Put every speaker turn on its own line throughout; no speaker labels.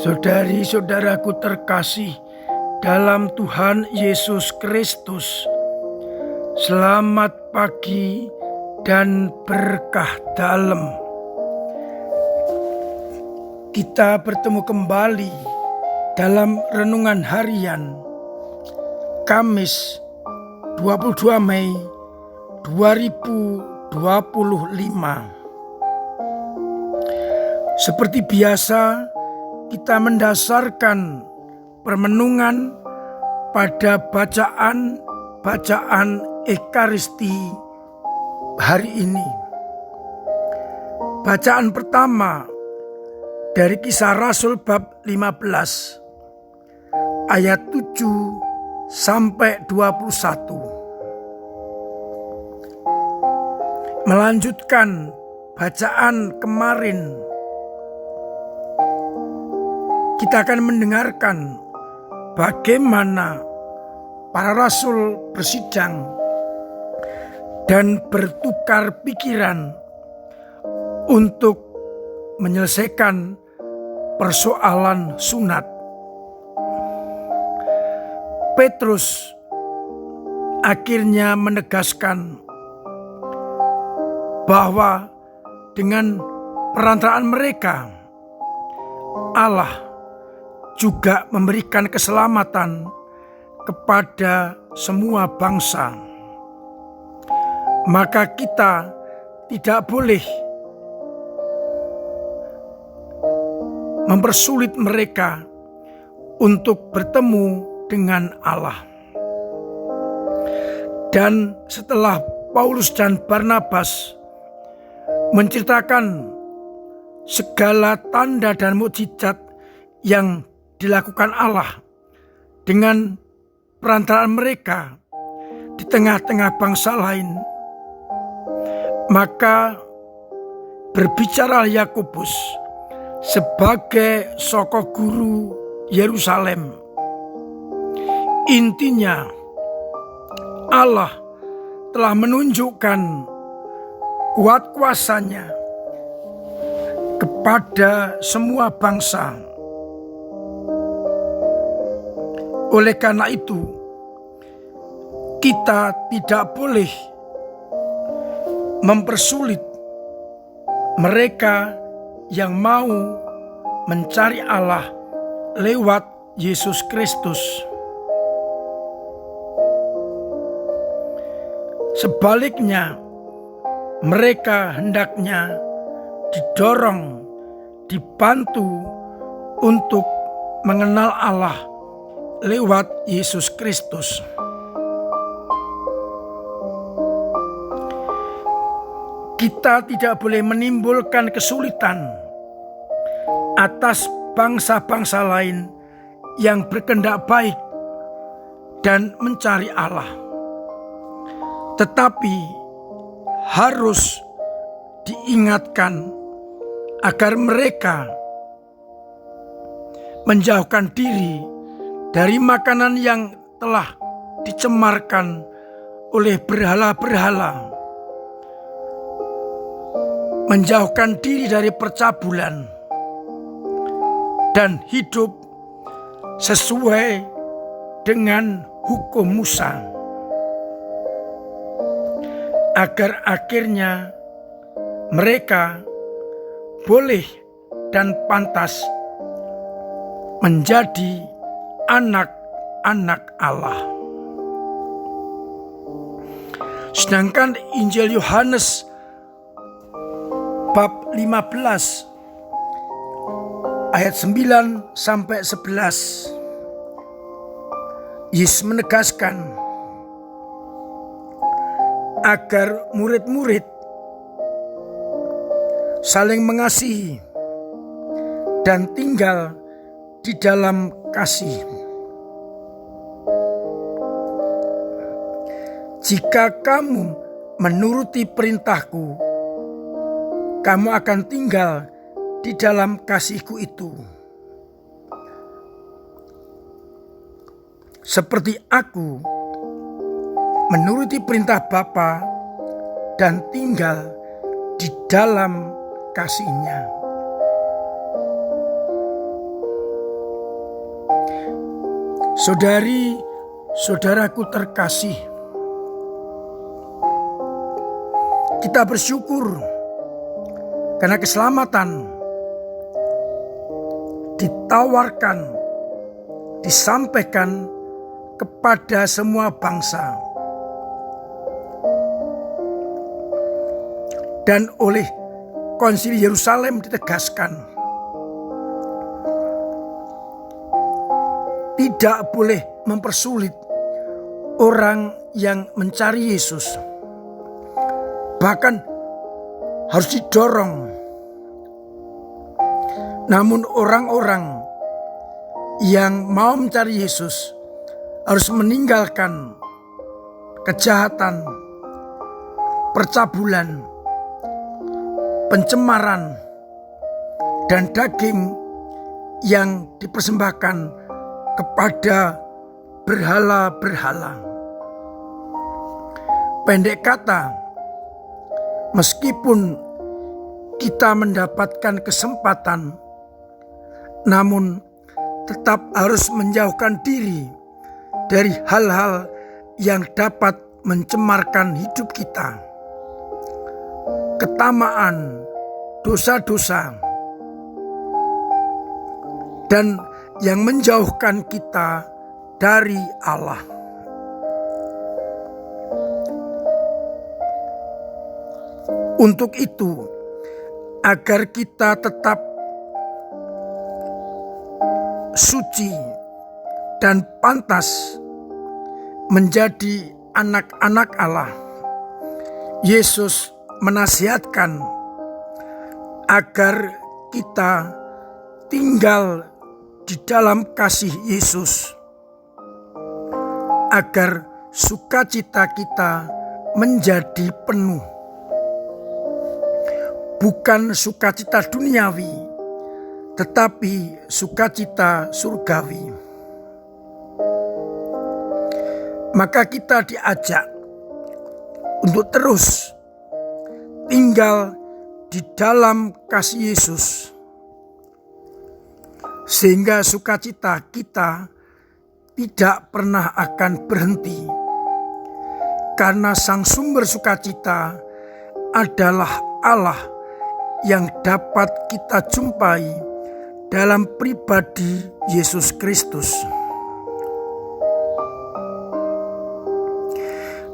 Saudari-saudaraku terkasih dalam Tuhan Yesus Kristus, selamat pagi dan berkah dalam. Kita bertemu kembali dalam renungan harian Kamis 22 Mei 2025. Seperti biasa, kita mendasarkan permenungan pada bacaan Ekaristi hari ini. Bacaan pertama dari Kisah Rasul bab 15 ayat 7 sampai 21. Melanjutkan bacaan kemarin, kita akan mendengarkan bagaimana para rasul bersidang dan bertukar pikiran untuk menyelesaikan persoalan sunat. Petrus akhirnya menegaskan bahwa dengan perantaraan mereka, Allah juga memberikan keselamatan kepada semua bangsa. Maka kita tidak boleh mempersulit mereka untuk bertemu dengan Allah. Dan setelah Paulus dan Barnabas menceritakan segala tanda dan mukjizat yang dilakukan Allah dengan perantaraan mereka di tengah-tengah bangsa lain, maka berbicara Yakobus sebagai soko guru Yerusalem. Intinya, Allah telah menunjukkan kuat kuasanya kepada semua bangsa. Oleh karena itu, kita tidak boleh mempersulit mereka yang mau mencari Allah lewat Yesus Kristus. Sebaliknya, mereka hendaknya didorong, dibantu untuk mengenal Allah lewat Yesus Kristus. Kita tidak boleh menimbulkan kesulitan atas bangsa-bangsa lain yang berkehendak baik dan mencari Allah. Tetapi harus diingatkan agar mereka menjauhkan diri dari makanan yang telah dicemarkan oleh berhala-berhala, menjauhkan diri dari percabulan, dan hidup sesuai dengan hukum Musa, agar akhirnya mereka boleh dan pantas menjadi anak-anak Allah. Sedangkan Injil Yohanes bab 15 ayat 9 sampai 11, Yesus menegaskan agar murid-murid saling mengasihi dan tinggal di dalam kasih. Jika kamu menuruti perintahku, kamu akan tinggal di dalam kasihku itu. Seperti aku menuruti perintah Bapa dan tinggal di dalam kasih-Nya. Saudari, saudaraku terkasih, kita bersyukur karena keselamatan ditawarkan, disampaikan kepada semua bangsa. Dan oleh Konsili Yerusalem ditegaskan, tidak boleh mempersulit orang yang mencari Yesus. Bahkan harus didorong. Namun orang-orang yang mau mencari Yesus harus meninggalkan kejahatan, percabulan, pencemaran, dan daging yang dipersembahkan kepada berhala-berhala. Pendek kata, meskipun kita mendapatkan kesempatan, namun tetap harus menjauhkan diri dari hal-hal yang dapat mencemarkan hidup kita. Ketamaan, dosa-dosa, dan yang menjauhkan kita dari Allah. Untuk itu, agar kita tetap suci dan pantas menjadi anak-anak Allah, Yesus menasihatkan agar kita tinggal di dalam kasih Yesus, agar sukacita kita menjadi penuh. Bukan sukacita duniawi, tetapi sukacita surgawi. Maka kita diajak untuk terus tinggal di dalam kasih Yesus, sehingga sukacita kita tidak pernah akan berhenti. Karena sang sumber sukacita adalah Allah yang dapat kita jumpai dalam pribadi Yesus Kristus.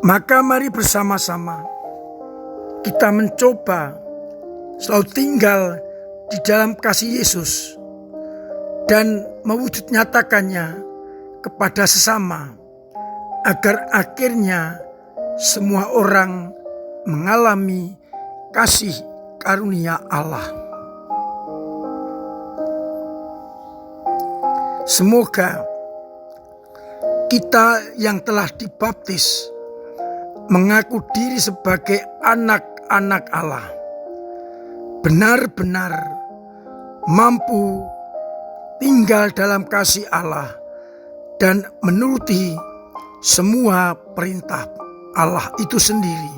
Maka mari bersama-sama kita mencoba selalu tinggal di dalam kasih Yesus dan mewujud nyatakannya kepada sesama, agar akhirnya semua orang mengalami kasih karunia Allah. Semoga kita yang telah dibaptis, mengaku diri sebagai anak-anak Allah, benar-benar mampu tinggal dalam kasih Allah dan menuruti semua perintah Allah itu sendiri.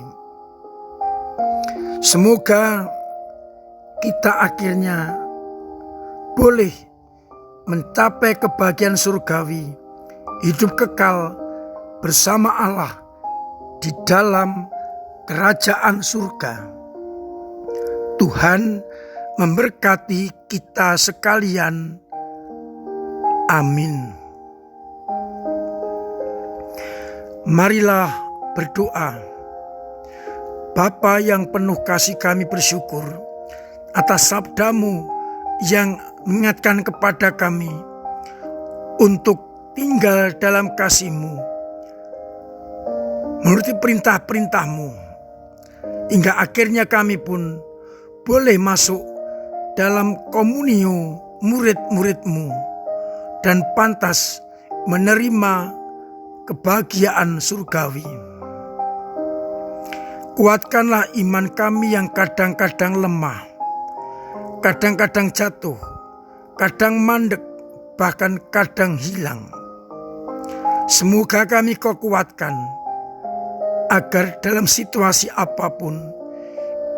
Semoga kita akhirnya boleh mencapai kebahagiaan surgawi, hidup kekal bersama Allah di dalam kerajaan surga. Tuhan memberkati kita sekalian. Amin. Marilah berdoa. Bapa yang penuh kasih, kami bersyukur atas sabda-Mu yang mengingatkan kepada kami untuk tinggal dalam kasih-Mu, menuruti perintah-perintah-Mu, hingga akhirnya kami pun boleh masuk dalam komunio murid-murid-Mu dan pantas menerima kebahagiaan surgawi. Kuatkanlah iman kami yang kadang-kadang lemah, kadang-kadang jatuh, kadang mandek, bahkan kadang hilang. Semoga kami Kau kuatkan, agar dalam situasi apapun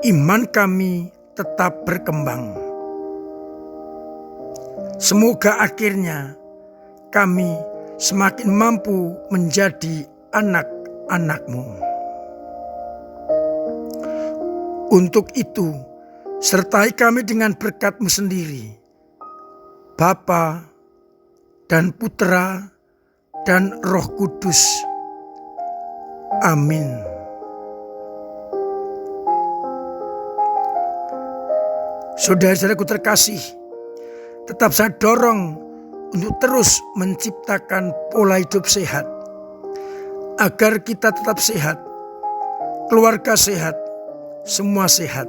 iman kami tetap berkembang. Semoga akhirnya kami semakin mampu menjadi anak-anak-Mu. Untuk itu, sertai kami dengan berkat-Mu sendiri, Bapa dan Putra dan Roh Kudus. Amin. Saudara-saudaraku terkasih, tetap saya dorong untuk terus menciptakan pola hidup sehat, agar kita tetap sehat, keluarga sehat, semua sehat.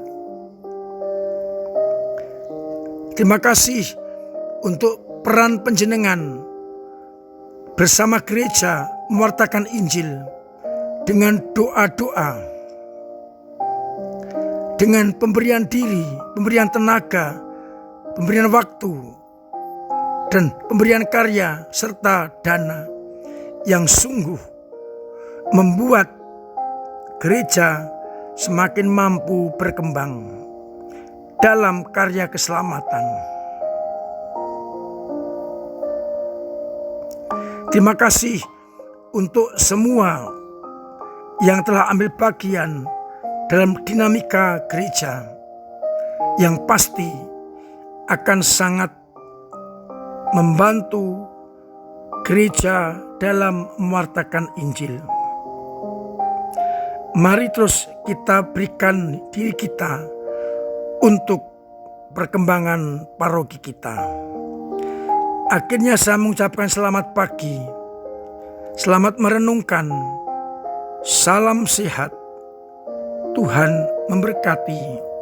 Terima kasih untuk peran panjenengan bersama gereja mewartakan Injil dengan doa-doa, dengan pemberian diri, pemberian tenaga, pemberian waktu, dan pemberian karya serta dana yang sungguh membuat gereja semakin mampu berkembang dalam karya keselamatan. Terima kasih untuk semua yang telah ambil bagian dalam dinamika gereja yang pasti akan sangat membantu gereja dalam mewartakan Injil. Mari terus kita berikan diri kita untuk perkembangan paroki kita. Akhirnya saya mengucapkan selamat pagi, selamat merenungkan, salam sehat, Tuhan memberkati.